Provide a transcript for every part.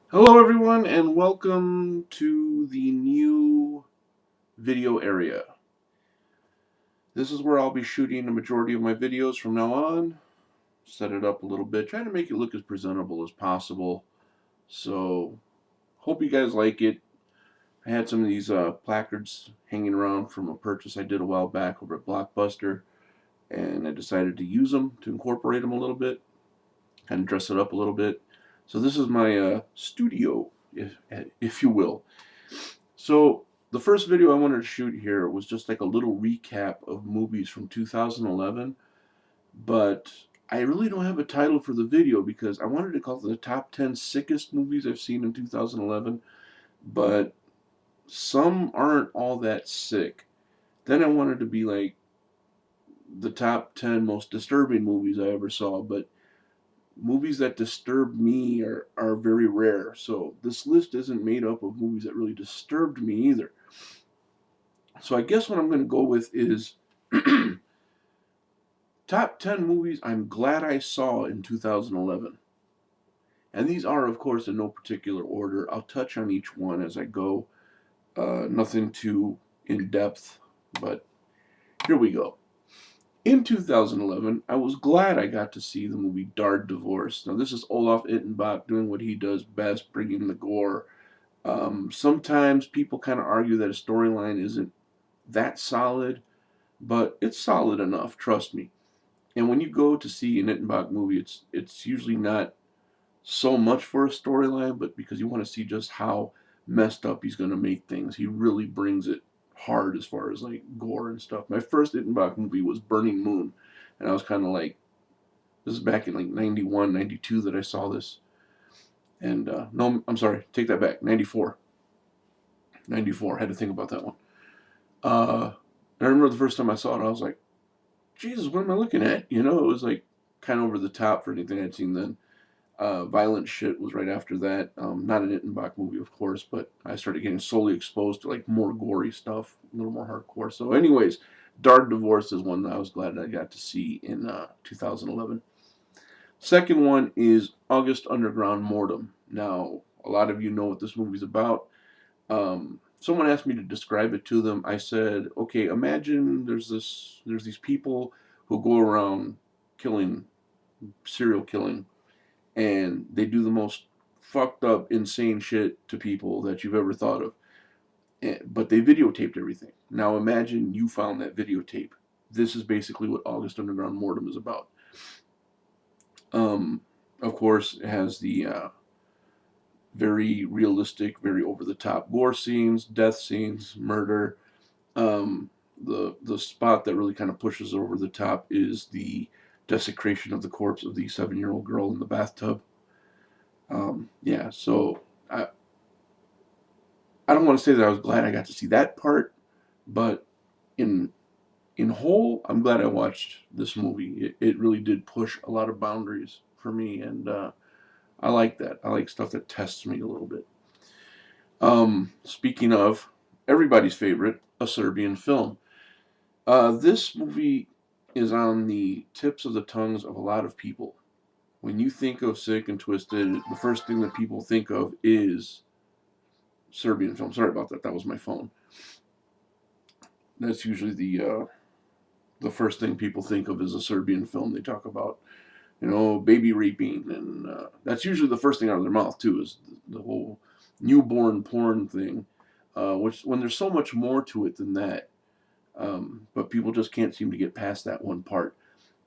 Hello everyone and welcome to the new video area. This is where I'll be shooting the majority of my videos from now on. Set it up a little bit, trying to make it look as presentable as possible. So, hope you guys like it. I had some of these placards hanging around from a purchase I did a while back over at Blockbuster, and I decided to use them to incorporate them a little bit, kind of dress it up a little bit. So this is my studio, if you will. So the first video I wanted to shoot here was just like a little recap of movies from 2011, but I really don't have a title for the video because I wanted to call it the top 10 sickest movies I've seen in 2011, but some aren't all that sick. Then I wanted to be like the top 10 most disturbing movies I ever saw, but movies that disturb me are very rare. So this list isn't made up of movies that really disturbed me either. So I guess what I'm going to go with is top 10 movies I'm glad I saw in 2011. And these are, of course, in no particular order. I'll touch on each one as I go. Nothing too in depth, but here we go. In 2011, I was glad I got to see the movie Dark Divorce. Now, this is Olaf Ittenbach doing what he does best, bringing the gore. Sometimes people kind of argue that a storyline isn't that solid, but it's solid enough, trust me. And when you go to see an Ittenbach movie, it's usually not so much for a storyline, but because you want to see just how messed up he's going to make things. He really brings it hard as far as like gore and stuff. My first Ittenbach movie was Burning Moon, and I was kind of like, this is back in like 91, 92 that I saw this. And no, I'm sorry, take that back, 94. 94, I had to think about that one. I remember the first time I saw it, I was like, Jesus, what am I looking at? You know, it was like kind of over the top for anything I'd seen then. Violent Shit was right after that. Not an Ittenbach movie, of course, but I started getting slowly exposed to like more gory stuff, a little more hardcore. So, anyways, Dark Divorce is one that I was glad I got to see in 2011. Second one is August Underground Mortem. Now, a lot of you know what this movie's about. Someone asked me to describe it to them. I said, okay, imagine there's these people who go around killing, serial killing, and they do the most fucked up, insane shit to people that you've ever thought of. But they videotaped everything. Now imagine you found that videotape. This is basically what August Underground Mortem is about. Of course, it has the very realistic, very over the top gore scenes, death scenes, murder. The spot that really kind of pushes over the top is the desecration of the corpse of the 7-year-old girl in the bathtub. Yeah, so I don't want to say that I was glad I got to see that part, but in in whole, I'm glad I watched this movie. It really did push a lot of boundaries for me, and I like that. I like stuff that tests me a little bit. Speaking of everybody's favorite, a Serbian film. This movie is on the tips of the tongues of a lot of people. When you think of Sick and Twisted, the first thing that people think of is Serbian film. Sorry about that. That was my phone. That's usually the first thing people think of is a Serbian film. They talk about, you know, baby raping, and that's usually the first thing out of their mouth too. Is the whole newborn porn thing, which when there's so much more to it than that, but people just can't seem to get past that one part.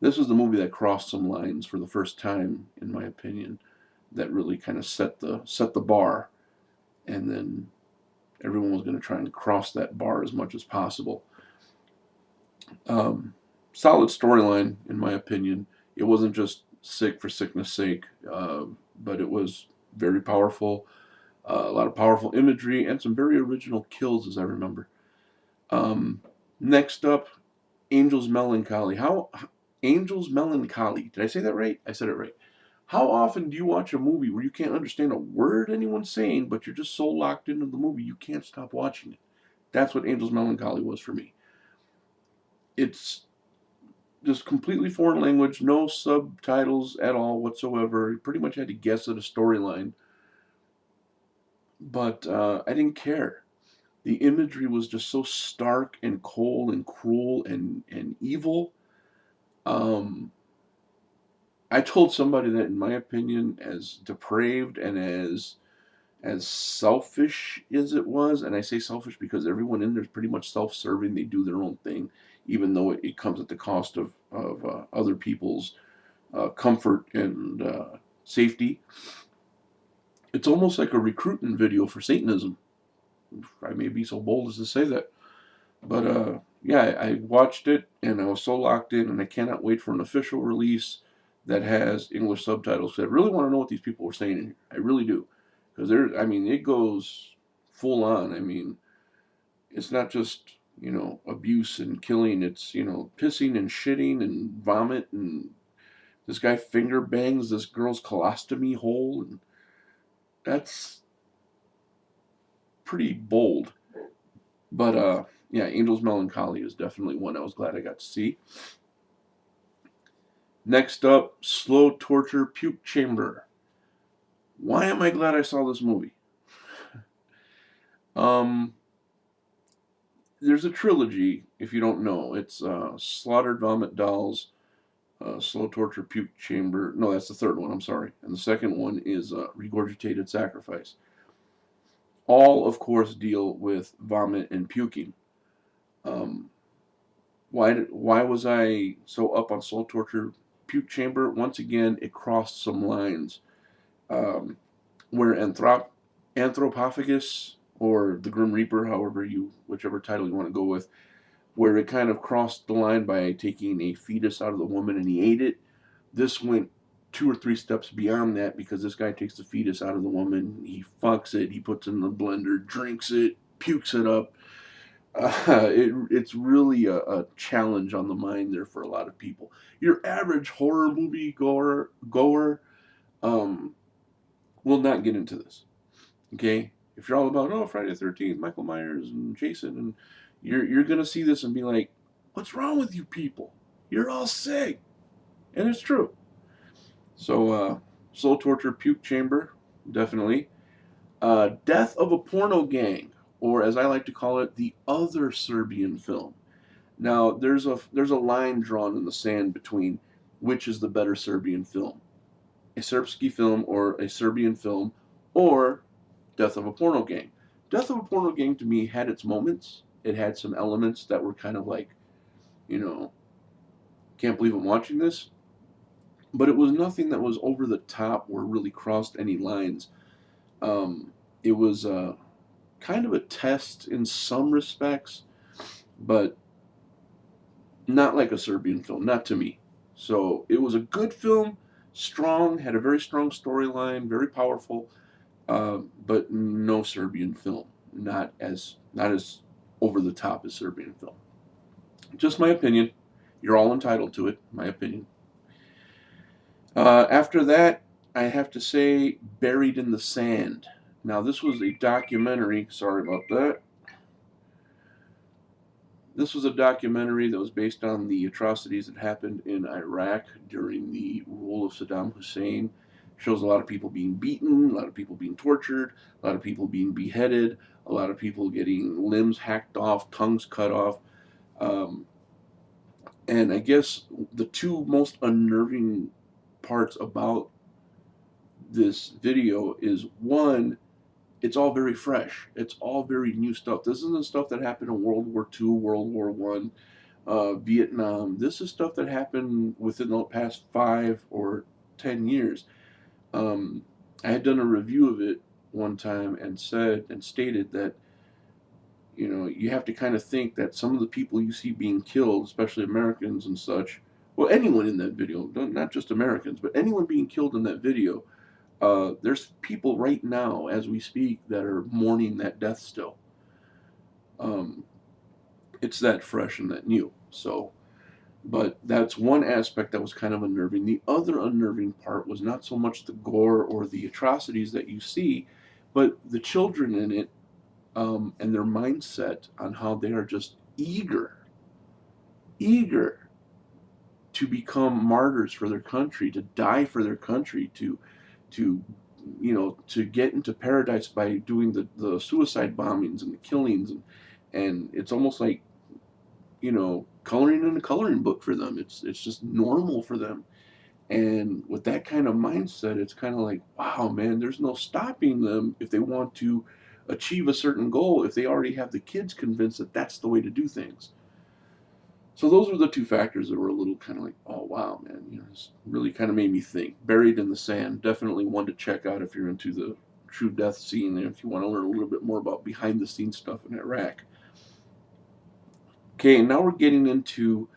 This was the movie that crossed some lines for the first time, in my opinion, that really kind of set the bar, and then everyone was going to try and cross that bar as much as possible. Um, Solid storyline, in my opinion. It wasn't just sick for sickness sake, but it was very powerful. A lot of powerful imagery and some very original kills, as I remember. Um, Next up, Angel's Melancholy. How Angel's Melancholy? Did I say that right? I said it right. How often do you watch a movie where you can't understand a word anyone's saying, but you're just so locked into the movie you can't stop watching it? That's what Angel's Melancholy was for me. It's just completely foreign language, no subtitles at all whatsoever. You pretty much had to guess at a storyline. but I didn't care. The imagery was just so stark and cold and cruel and evil. Um, I told somebody that, in my opinion, as depraved and as selfish as it was, and I say selfish because everyone in there is pretty much self-serving. They do their own thing, even though it comes at the cost of other people's comfort and safety. It's almost like a recruitment video for Satanism. I may be so bold as to say that, but yeah, I watched it and I was so locked in, and I cannot wait for an official release that has English subtitles. I really want to know what these people were saying in here. I really do, because I mean, it goes full on. I mean, it's not just abuse and killing. It's pissing and shitting and vomit, and this guy finger bangs this girl's colostomy hole, and that's pretty bold. But yeah, Angel's Melancholy is definitely one I was glad I got to see. Next up, Slow Torture Puke Chamber. Why am I glad I saw this movie? Um, there's a trilogy, if you don't know. It's Slaughtered Vomit Dolls, Slow Torture Puke Chamber. No, that's the third one, I'm sorry. And the second one is Regurgitated Sacrifice. All, of course, deal with vomit and puking. Um, why was I so up on Slow Torture Puke Chamber? Once again, it crossed some lines. Um, where Anthropophagus, or the Grim Reaper, whichever title you want to go with, where it kind of crossed the line by taking a fetus out of the woman and he ate it. This went 2 or 3 steps beyond that, because this guy takes the fetus out of the woman, he fucks it, he puts it in the blender, drinks it, pukes it up. It's really a challenge on the mind there for a lot of people. Your average horror movie goer um, will not get into this. Okay, if you're all about Friday the 13th, Michael Myers and Jason, and you're gonna see this and be like, what's wrong with you people? You're all sick, and it's true. So Slow Torture Puke Chamber, definitely. Death of a Porno Gang, or as I like to call it, the other Serbian film. Now there's a line drawn in the sand between which is the better Serbian film, a Serbsky film or a Serbian film, or Death of a Porno Gang. Death of a Porno Gang to me had its moments. It had some elements that were kind of like, you know, can't believe I'm watching this. But it was nothing that was over the top or really crossed any lines. It was kind of a test in some respects, but not like a Serbian film, not to me. So it was a good film, strong, had a very strong storyline, very powerful, but no Serbian film. Not as over the top as Serbian film. Just my opinion. You're all entitled to it. My opinion. After that, I have to say, Buried in the Sand. Now, this was a documentary. Sorry about that. This was a documentary that was based on the atrocities that happened in Iraq during the rule of Saddam Hussein. Shows a lot of people being beaten, a lot of people being tortured, a lot of people being beheaded, a lot of people getting limbs hacked off, tongues cut off. Um, and I guess the two most unnerving parts about this video is, one, it's all very fresh. It's all very new stuff. This isn't stuff that happened in World War II, World War One, Vietnam. This is stuff that happened within the past 5 or 10 years. I had done a review of it one time and stated that you have to kind of think that some of the people you see being killed, especially Americans and such, well, anyone in that video, not just Americans, but anyone being killed in that video, there's people right now as we speak that are mourning that death still. Um, it's that fresh and that new. So, but that's one aspect that was kind of unnerving. The other unnerving part was not so much the gore or the atrocities that you see, but the children in it, and their mindset on how they are just eager to become martyrs for their country, to die for their country, to to get into paradise by doing the suicide bombings and the killings, and it's almost like, coloring in a coloring book for them. It's just normal for them. And with that kind of mindset, it's kind of like, wow, man, there's no stopping them if they want to achieve a certain goal, if they already have the kids convinced that that's the way to do things. So those were the two factors that were a little kind of like, oh wow, man, it's really kind of made me think. Buried in the Sand, definitely one to check out if you're into the true death scene and if you want to learn a little bit more about behind the scenes stuff in Iraq. Okay, and now we're getting into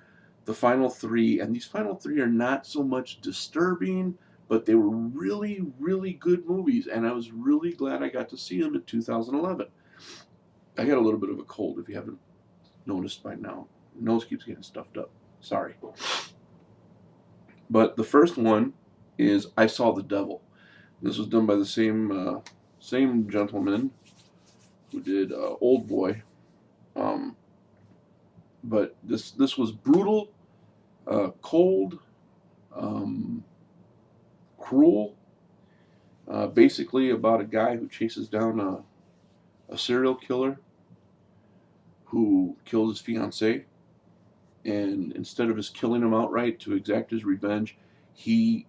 the final three, and these final three are not so much disturbing, but they were really, really good movies, and I was really glad I got to see them in 2011. I got a little bit of a cold, if you haven't noticed by now. Nose keeps getting stuffed up. Sorry. But the first one is I Saw the Devil. This was done by the same gentleman who did Old Boy. But this was brutal, cold, cruel. Basically about a guy who chases down a serial killer who killed his fiancée, and instead of just killing him outright to exact his revenge, he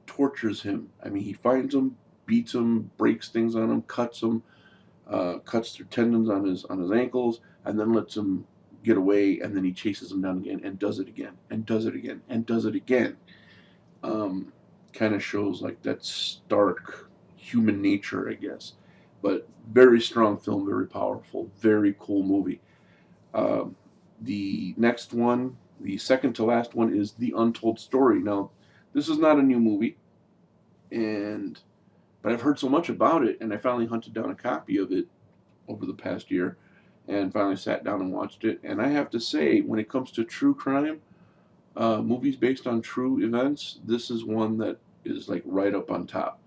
tortures him. I mean, he finds him, beats him, breaks things on him, cuts him, cuts through tendons on his ankles, and then lets him get away, and then he chases him down again and does it again and does it again and does it again. Kind of shows like that stark human nature, I guess. But very strong film, very powerful, very cool movie. The next one, the second to last one, is The Untold Story. Now, this is not a new movie, but I've heard so much about it, and I finally hunted down a copy of it over the past year, and finally sat down and watched it. And I have to say, when it comes to true crime, movies based on true events, this is one that is like right up on top.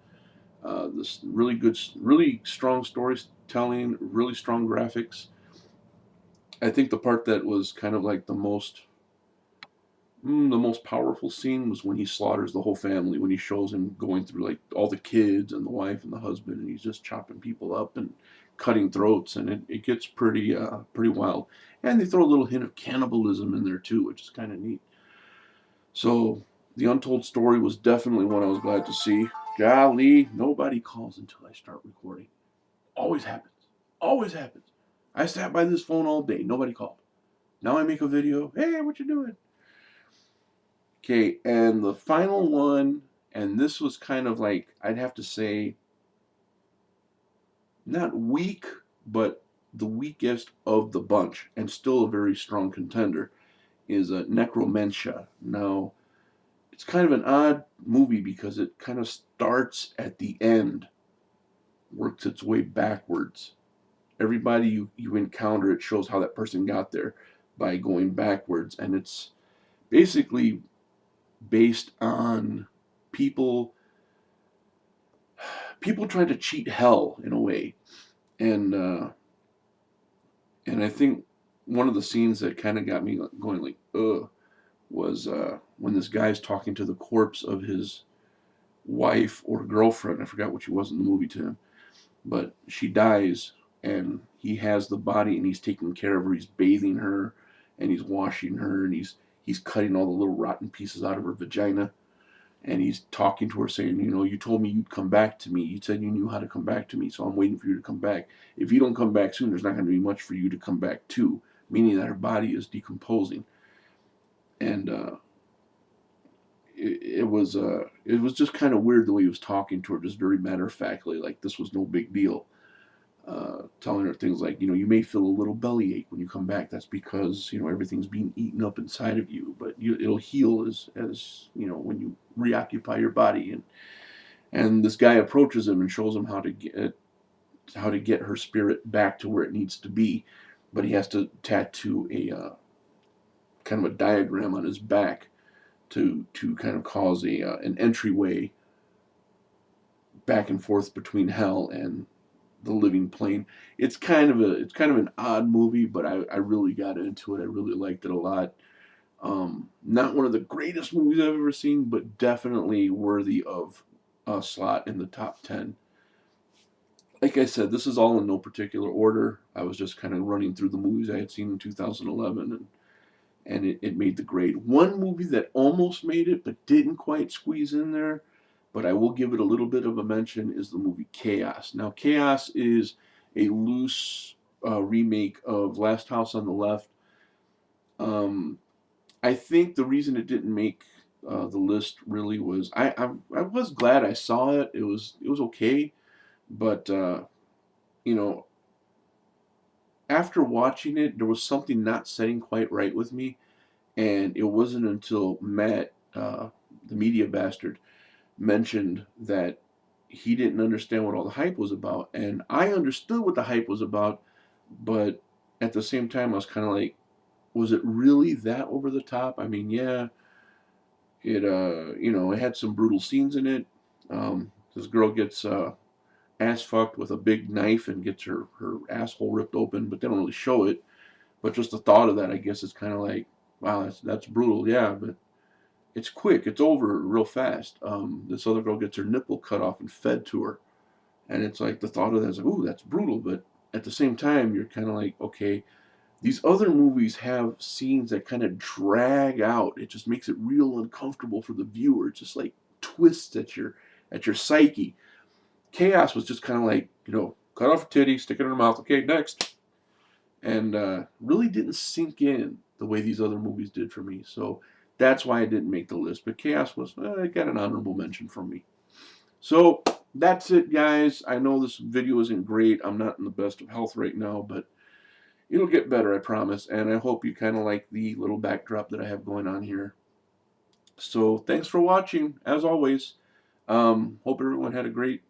This really good, really strong storytelling, really strong graphics. I think the part that was kind of like the most powerful scene was when he slaughters the whole family, when he shows him going through like all the kids and the wife and the husband, and he's just chopping people up and cutting throats, and it gets pretty wild. And they throw a little hint of cannibalism in there too, which is kind of neat. So The Untold Story was definitely one I was glad to see. Golly, nobody calls until I start recording. Always happens. Always happens. I sat by this phone all day. Nobody called. Now I make a video. Hey, what you doing? Okay, and the final one, and this was kind of like, I'd have to say, not weak, but the weakest of the bunch, and still a very strong contender, is Necromentia. Now, it's kind of an odd movie because it kind of starts at the end, works its way backwards. Everybody you encounter, it shows how that person got there by going backwards, and it's basically based on people trying to cheat hell in a way, and I think one of the scenes that kind of got me going like ugh was when this guy's talking to the corpse of his wife or girlfriend. I forgot what she was in the movie to him, but she dies, and he has the body, and he's taking care of her. He's bathing her, and he's washing her, and he's cutting all the little rotten pieces out of her vagina, and he's talking to her saying, you told me you'd come back to me. You said you knew how to come back to me, so I'm waiting for you to come back. If you don't come back soon, there's not going to be much for you to come back to, meaning that her body is decomposing. And it was just kind of weird the way he was talking to her, just very matter-of-factly, like this was no big deal. Telling her things like, you may feel a little bellyache when you come back. That's because, everything's being eaten up inside of you, but it'll heal as when you reoccupy your body. And this guy approaches him and shows him how to get her spirit back to where it needs to be, but he has to tattoo a kind of a diagram on his back to kind of cause an entryway back and forth between hell and the living plane. It's kind of an odd movie, but I really got into it. I really liked it a lot. Not one of the greatest movies I've ever seen, but definitely worthy of slot in the top 10. Like I said, this is all in no particular order. I was just kind of running through the movies I had seen in 2011, and it made the grade. One movie that almost made it but didn't quite squeeze in there, but I will give it a little bit of a mention, is the movie Chaos. Now, Chaos is a loose remake of Last House on the Left. Um, I think the reason it didn't make the list really was I was glad I saw it. It was okay, but you know, after watching it, there was something not setting quite right with me, and it wasn't until Matt, the media bastard, mentioned that he didn't understand what all the hype was about, and I understood what the hype was about, but at the same time, I was kind of like, was it really that over the top? I mean, yeah, it it had some brutal scenes in it. This girl gets ass fucked with a big knife and gets her asshole ripped open, but they don't really show it. But just the thought of that, I guess, is kind of like, wow, that's brutal, yeah, but it's quick, it's over real fast. This other girl gets her nipple cut off and fed to her, and it's like the thought of that is like, ooh, that's brutal, but at the same time, you're kind of like, okay, these other movies have scenes that kind of drag out. It just makes it real uncomfortable for the viewer. It just like twists at your psyche. Chaos was just kind of like, cut off a titty, stick it in her mouth. Okay, next. And really didn't sink in the way these other movies did for me. So that's why I didn't make the list. But Chaos was, it got an honorable mention from me. So that's it, guys. I know this video isn't great. I'm not in the best of health right now, but it'll get better, I promise. And I hope you kind of like the little backdrop that I have going on here. So thanks for watching, as always. Hope everyone had a great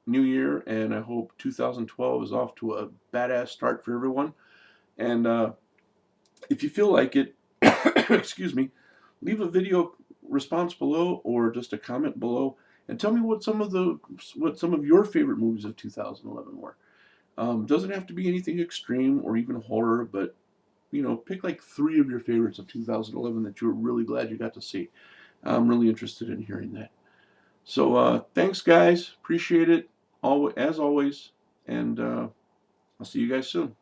New Year, and I hope 2012 is off to a badass start for everyone. And if you feel like it, excuse me, leave a video response below or just a comment below, and tell me what some of your favorite movies of 2011 were. Doesn't have to be anything extreme or even horror, but pick like 3 of your favorites of 2011 that you were really glad you got to see. I'm really interested in hearing that. So thanks, guys. Appreciate it, as always, and I'll see you guys soon.